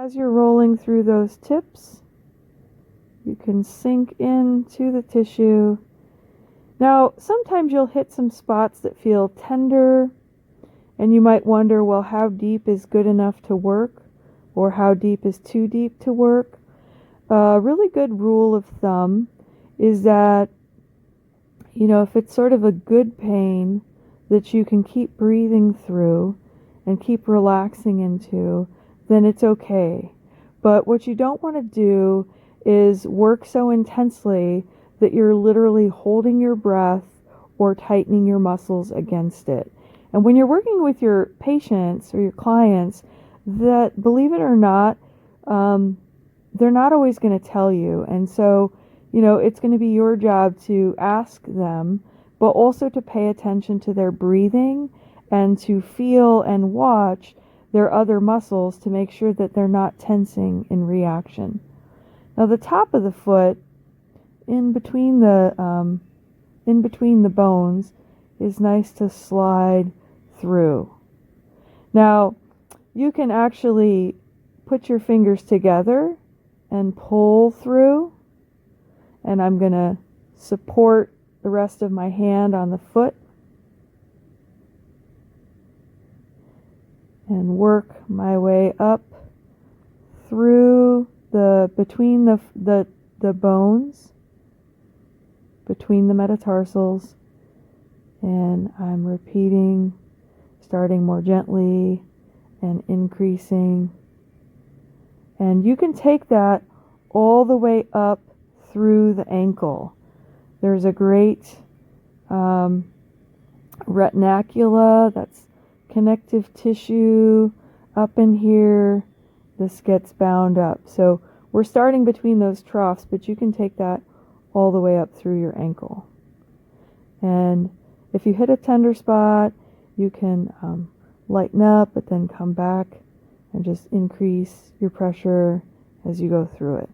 As you're rolling through those tips, you can sink into the tissue. Now, sometimes you'll hit some spots that feel tender, and you might wonder, well, how deep is good enough to work, or how deep is too deep to work? A really good rule of thumb is that, if it's sort of a good pain that you can keep breathing through and keep relaxing into, then it's okay. But what you don't want to do is work so intensely that you're literally holding your breath or tightening your muscles against it. And when you're working with your patients or your clients, that, believe it or not, they're not always going to tell you. And so, it's going to be your job to ask them, but also to pay attention to their breathing and to feel and watch their other muscles to make sure that they're not tensing in reaction. Now, the top of the foot, in between the bones, is nice to slide through. Now, you can actually put your fingers together and pull through, and I'm going to support the rest of my hand on the foot and work my way up through between the bones, between the metatarsals, and I'm repeating, starting more gently and increasing. And you can take that all the way up through the ankle. There's a great retinacula, that's connective tissue up in here. This gets bound up. So we're starting between those troughs, but you can take that all the way up through your ankle. And if you hit a tender spot, you can lighten up, but then come back and just increase your pressure as you go through it.